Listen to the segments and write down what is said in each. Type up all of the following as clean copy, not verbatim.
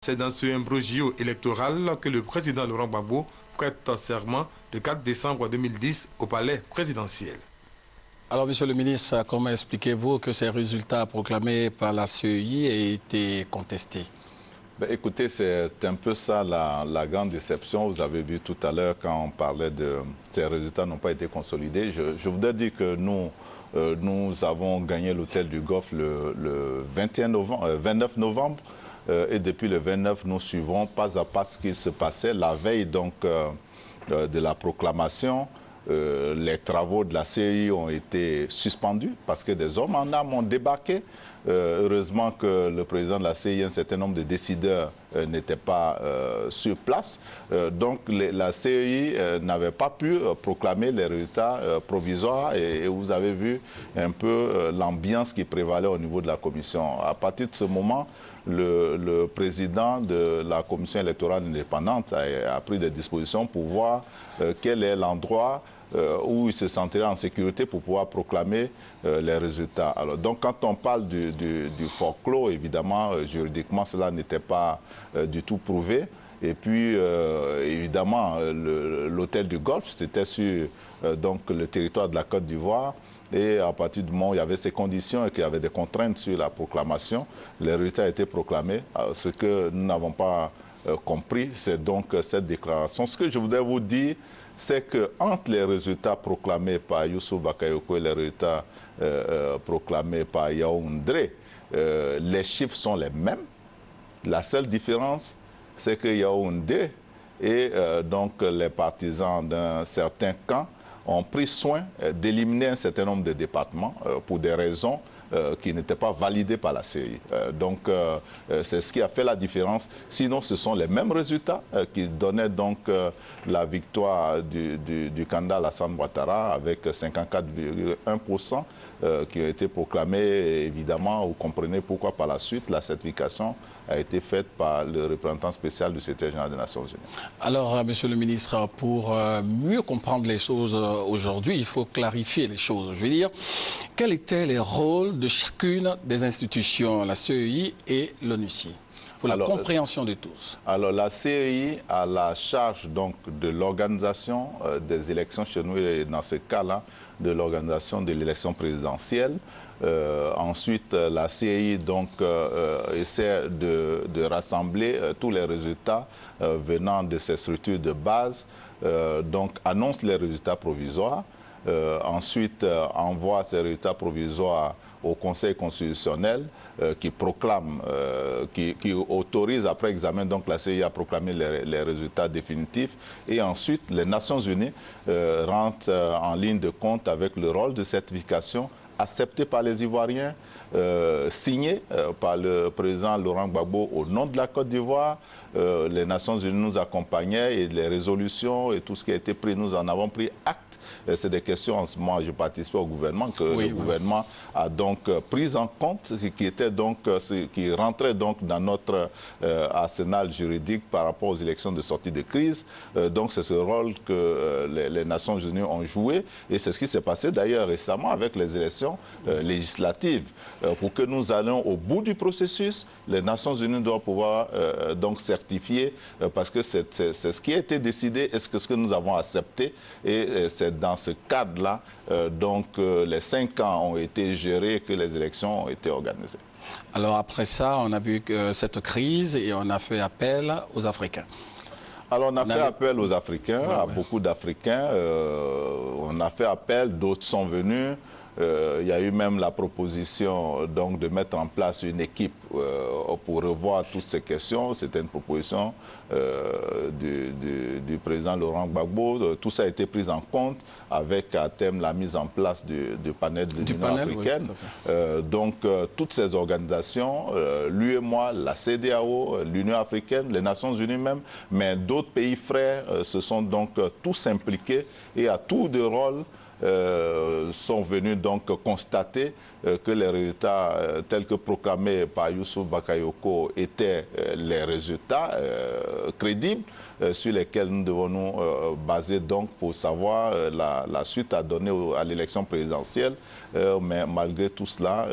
C'est dans ce imbroglio électoral que le président Laurent Gbagbo prête serment le 4 décembre 2010 au palais présidentiel. Alors, monsieur le ministre, comment expliquez-vous que ces résultats proclamés par la CEI aient été contestés? Ben, écoutez, c'est un peu ça la grande déception. Vous avez vu tout à l'heure quand on parlait de ces résultats n'ont pas été consolidés. Je voudrais dire que nous avons gagné l'hôtel du Golfe le 29 novembre. Et depuis le 29, nous suivons pas à pas ce qui se passait. La veille donc, de la proclamation, les travaux de la CEI ont été suspendus parce que des hommes en armes ont débarqué. Heureusement que le président de la CEI, un certain nombre de décideurs n'étaient pas sur place. Donc la CEI n'avait pas pu proclamer les résultats provisoires et vous avez vu un peu l'ambiance qui prévalait au niveau de la commission. À partir de ce moment, le président de la commission électorale indépendante a pris des dispositions pour voir quel est l'endroit où il se sentirait en sécurité pour pouvoir proclamer les résultats. Alors, donc, quand on parle du folklore, évidemment, juridiquement, cela n'était pas du tout prouvé. Et puis, évidemment, l'hôtel du Golfe, c'était sur donc, le territoire de la Côte d'Ivoire. Et à partir du moment où il y avait ces conditions et qu'il y avait des contraintes sur la proclamation, les résultats ont été proclamés. Alors, ce que nous n'avons pas compris, c'est donc cette déclaration. Ce que je voudrais vous dire, c'est qu'entre les résultats proclamés par Youssouf Bakayoko et les résultats proclamés par Yaoundé, les chiffres sont les mêmes. La seule différence, c'est que Yaoundé et donc les partisans d'un certain camp ont pris soin d'éliminer un certain nombre de départements pour des raisons qui n'étaient pas validées par la CEI. Donc, c'est ce qui a fait la différence. Sinon, ce sont les mêmes résultats qui donnaient donc la victoire du candidat Alassane Ouattara avec 54,1% qui a été proclamé. Évidemment, vous comprenez pourquoi par la suite la certification a été faite par le représentant spécial du secrétaire général des Nations Unies. Alors, monsieur le ministre, pour mieux comprendre les choses aujourd'hui, il faut clarifier les choses. Je veux dire, quels étaient les rôles de chacune des institutions, la CEI et l'ONUCI, pour la compréhension de tous? Alors, la CEI a la charge donc de l'organisation des élections chez nous, et dans ce cas-là, de l'organisation de l'élection présidentielle. Ensuite, la CEI donc, essaie de rassembler tous les résultats venant de ces structures de base, donc annonce les résultats provisoires, ensuite envoie ces résultats provisoires au Conseil constitutionnel qui proclame, qui autorise après examen, donc la CEI a proclamé les résultats définitifs, et ensuite les Nations Unies rentrent en ligne de compte avec le rôle de certification accepté par les Ivoiriens, signé par le président Laurent Gbagbo au nom de la Côte d'Ivoire. Les Nations Unies nous accompagnaient et les résolutions et tout ce qui a été pris, nous en avons pris acte. C'est des questions en ce moment, je participe au gouvernement, que le gouvernement a donc pris en compte, qui rentrait donc dans notre arsenal juridique par rapport aux élections de sortie de crise. Donc c'est ce rôle que les Nations Unies ont joué, et c'est ce qui s'est passé d'ailleurs récemment avec les élections législatives. Pour que nous allions au bout du processus, les Nations Unies doivent pouvoir donc certifier, parce que c'est ce qui a été décidé et ce que nous avons accepté, et c'est dans ce cadre-là, les 5 ans ont été gérés, que les élections ont été organisées. Alors après ça, on a vu cette crise et on a fait appel aux Africains. Alors on a fait appel aux Africains, à beaucoup d'Africains. On a fait appel, d'autres sont venus. Il y a eu même la proposition donc, de mettre en place une équipe pour revoir toutes ces questions. C'était une proposition du président Laurent Gbagbo. Tout ça a été pris en compte avec à terme la mise en place du panel de l'Union africaine. Donc toutes ces organisations, l'UEMOA, la CEDEAO, l'Union africaine, les Nations Unies même, mais d'autres pays frères se sont donc tous impliqués et à tour de rôle sont venus donc constater que les résultats tels que proclamés par Youssouf Bakayoko étaient les résultats crédibles sur lesquels nous devons nous baser donc pour savoir la suite à donner à l'élection présidentielle. Mais malgré tout cela,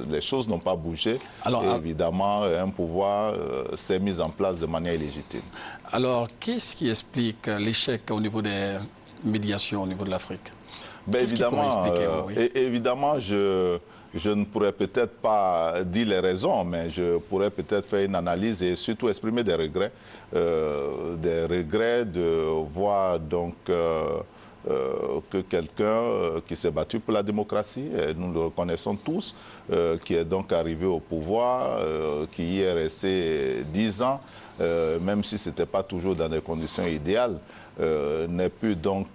les choses n'ont pas bougé. Alors, et évidemment, un pouvoir s'est mis en place de manière illégitime. Alors, qu'est-ce qui explique l'échec au niveau des médiations au niveau de l'Afrique? Ben évidemment, je ne pourrais peut-être pas dire les raisons, mais je pourrais peut-être faire une analyse et surtout exprimer des regrets de voir donc que quelqu'un qui s'est battu pour la démocratie, et nous le reconnaissons tous, qui est donc arrivé au pouvoir, qui y est resté 10 ans, même si ce n'était pas toujours dans des conditions idéales, n'ait pu donc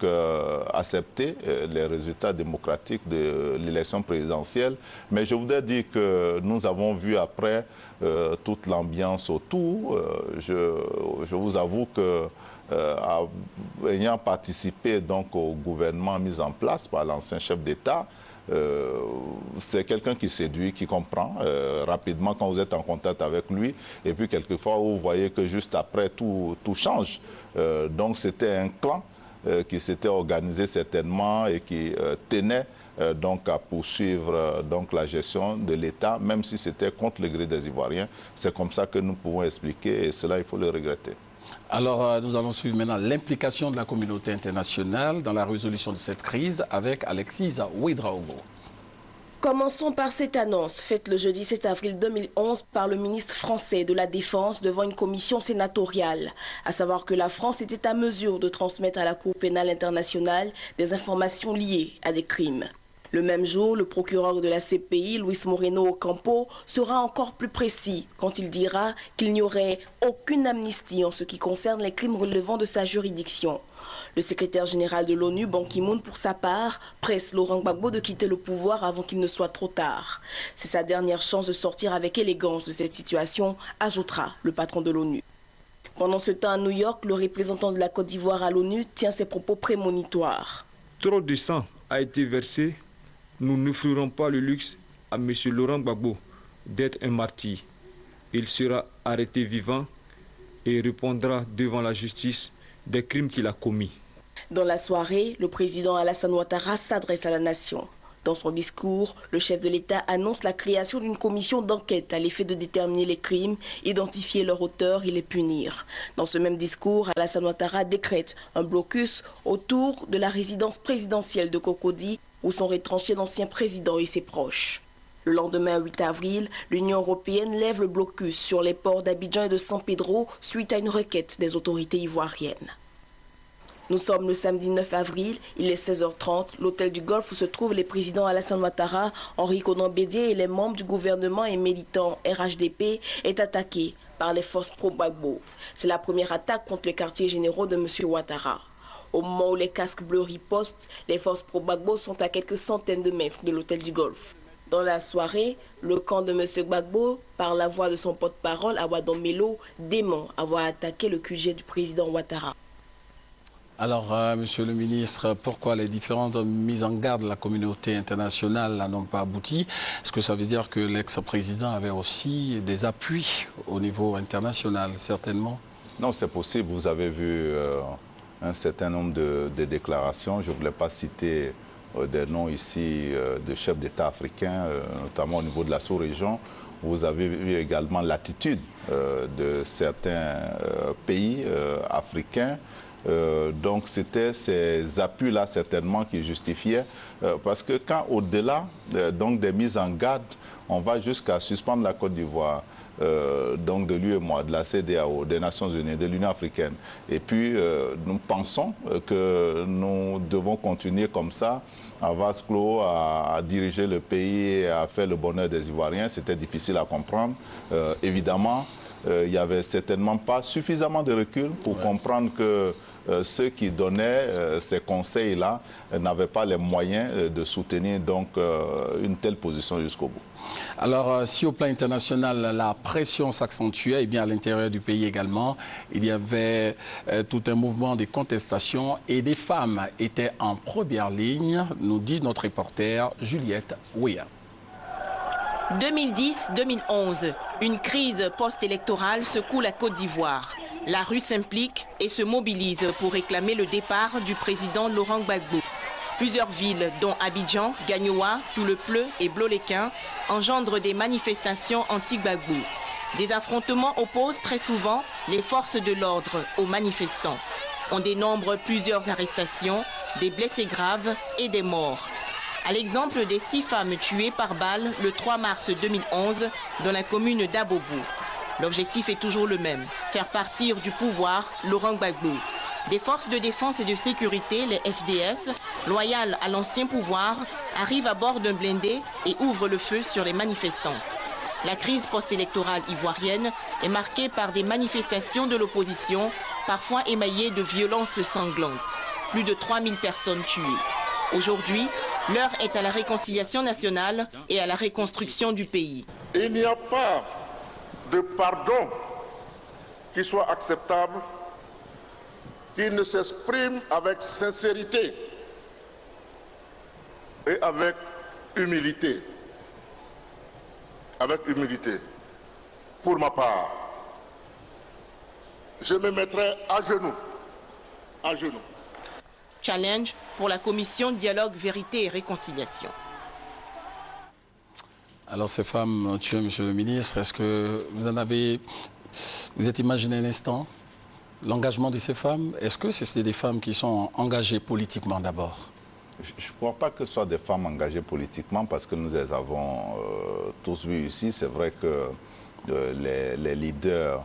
accepter les résultats démocratiques de l'élection présidentielle. Mais je voudrais dire que nous avons vu après toute l'ambiance autour. Je vous avoue que ayant participé donc au gouvernement mis en place par l'ancien chef d'État, c'est quelqu'un qui séduit, qui comprend rapidement quand vous êtes en contact avec lui. Et puis quelquefois, vous voyez que juste après, tout change. Donc c'était un clan qui s'était organisé certainement et qui tenait donc à poursuivre donc la gestion de l'État, même si c'était contre le gré des Ivoiriens. C'est comme ça que nous pouvons expliquer et cela, il faut le regretter. Alors, nous allons suivre maintenant l'implication de la communauté internationale dans la résolution de cette crise avec Alexis Ouedraogo. Commençons par cette annonce faite le jeudi 7 avril 2011 par le ministre français de la Défense devant une commission sénatoriale, à savoir que la France était à mesure de transmettre à la Cour pénale internationale des informations liées à des crimes. Le même jour, le procureur de la CPI, Luis Moreno Ocampo, sera encore plus précis quand il dira qu'il n'y aurait aucune amnistie en ce qui concerne les crimes relevant de sa juridiction. Le secrétaire général de l'ONU, Ban Ki-moon, pour sa part, presse Laurent Gbagbo de quitter le pouvoir avant qu'il ne soit trop tard. C'est sa dernière chance de sortir avec élégance de cette situation, ajoutera le patron de l'ONU. Pendant ce temps à New York, le représentant de la Côte d'Ivoire à l'ONU tient ses propos prémonitoires. Trop de sang a été versé. Nous n'offrirons pas le luxe à M. Laurent Gbagbo d'être un martyr. Il sera arrêté vivant et répondra devant la justice des crimes qu'il a commis. Dans la soirée, le président Alassane Ouattara s'adresse à la nation. Dans son discours, le chef de l'État annonce la création d'une commission d'enquête à l'effet de déterminer les crimes, identifier leurs auteurs et les punir. Dans ce même discours, Alassane Ouattara décrète un blocus autour de la résidence présidentielle de Cocody, où sont retranchés l'ancien président et ses proches. Le lendemain 8 avril, l'Union européenne lève le blocus sur les ports d'Abidjan et de San Pedro suite à une requête des autorités ivoiriennes. Nous sommes le samedi 9 avril, il est 16h30. L'hôtel du Golfe où se trouvent les présidents Alassane Ouattara, Henri Konan Bédié et les membres du gouvernement et militants RHDP est attaqué par les forces pro-Gbagbo. C'est la première attaque contre les quartiers généraux de M. Ouattara. Au moment où les casques bleus ripostent, les forces pro-Gbagbo sont à quelques centaines de mètres de l'hôtel du Golfe. Dans la soirée, le camp de M. Gbagbo, par la voix de son porte-parole, Awadon Melo, dément avoir attaqué le QG du président Ouattara. Alors, monsieur le ministre, pourquoi les différentes mises en garde de la communauté internationale n'ont pas abouti? Est-ce que ça veut dire que l'ex-président avait aussi des appuis au niveau international, certainement? Non, c'est possible. Vous avez vu un certain nombre de déclarations. Je ne voulais pas citer des noms ici de chefs d'État africains, notamment au niveau de la sous-région. Vous avez vu également l'attitude de certains pays africains. Donc c'était ces appuis-là certainement qui justifiaient, parce que quand au-delà donc des mises en garde, on va jusqu'à suspendre la Côte d'Ivoire, donc de l'UEMOA, de la CEDEAO, des Nations Unies, de l'Union africaine. Et puis nous pensons que nous devons continuer comme ça, à vase clos, à diriger le pays et à faire le bonheur des Ivoiriens. C'était difficile à comprendre. Évidemment, il n'y avait certainement pas suffisamment de recul pour comprendre que ceux qui donnaient ces conseils-là n'avaient pas les moyens de soutenir donc une telle position jusqu'au bout. Alors, si au plan international, la pression s'accentuait, et bien à l'intérieur du pays également, il y avait tout un mouvement de contestation et des femmes étaient en première ligne, nous dit notre reporter Juliette Ouya. 2010-2011, une crise post-électorale secoue la Côte d'Ivoire. La rue s'implique et se mobilise pour réclamer le départ du président Laurent Gbagbo. Plusieurs villes, dont Abidjan, Gagnoa, Toulepleu et Bloléquin, engendrent des manifestations anti-Gbagbo. Des affrontements opposent très souvent les forces de l'ordre aux manifestants. On dénombre plusieurs arrestations, des blessés graves et des morts. À l'exemple des 6 femmes tuées par balle le 3 mars 2011 dans la commune d'Abobo. L'objectif est toujours le même, faire partir du pouvoir Laurent Gbagbo. Des forces de défense et de sécurité, les FDS, loyales à l'ancien pouvoir, arrivent à bord d'un blindé et ouvrent le feu sur les manifestantes. La crise post-électorale ivoirienne est marquée par des manifestations de l'opposition, parfois émaillées de violences sanglantes. Plus de 3000 personnes tuées. Aujourd'hui, l'heure est à la réconciliation nationale et à la reconstruction du pays. Il n'y a pas de pardon qui soit acceptable, qui ne s'exprime avec sincérité et avec humilité. Avec humilité. Pour ma part, je me mettrai à genoux. À genoux. Challenge pour la commission Dialogue, Vérité et Réconciliation. Alors ces femmes tuées, Monsieur le ministre, est-ce que vous êtes imaginé un instant l'engagement de ces femmes? Est-ce que c'est des femmes qui sont engagées politiquement d'abord? Je ne crois pas que ce soit des femmes engagées politiquement parce que nous les avons tous vues ici. C'est vrai que les leaders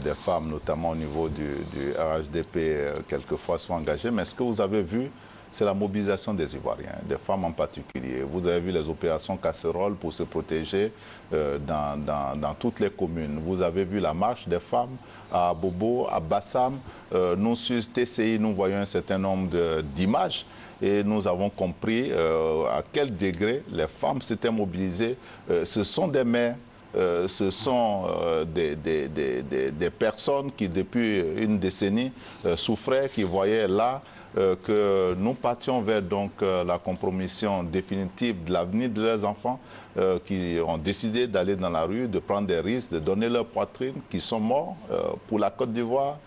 des femmes, notamment au niveau du RHDP, quelquefois sont engagés. Mais ce que vous avez vu, c'est la mobilisation des Ivoiriens, des femmes en particulier. Vous avez vu les opérations casseroles pour se protéger dans toutes les communes. Vous avez vu la marche des femmes à Bobo, à Bassam. Nous, sur TCI, nous voyons un certain nombre d'images et nous avons compris à quel degré les femmes s'étaient mobilisées. Ce sont des mères. Ce sont des personnes qui, depuis une décennie, souffraient, qui voyaient là que nous partions vers donc, la compromission définitive de l'avenir de leurs enfants, qui ont décidé d'aller dans la rue, de prendre des risques, de donner leur poitrine, qui sont morts pour la Côte d'Ivoire,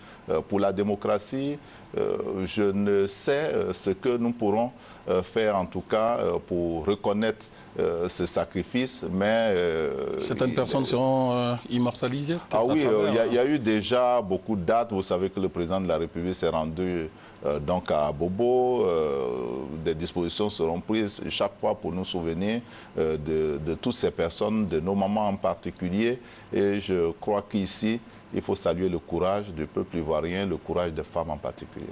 pour la démocratie. Je ne sais ce que nous pourrons faire, en tout cas, pour reconnaître ce sacrifice, mais... Certaines personnes seront immortalisées? Ah oui, il y a eu déjà beaucoup de dates. Vous savez que le président de la République s'est rendu donc à Bobo. Des dispositions seront prises chaque fois pour nous souvenir de toutes ces personnes, de nos mamans en particulier. Et je crois qu'ici, il faut saluer le courage du peuple ivoirien, le courage des femmes en particulier.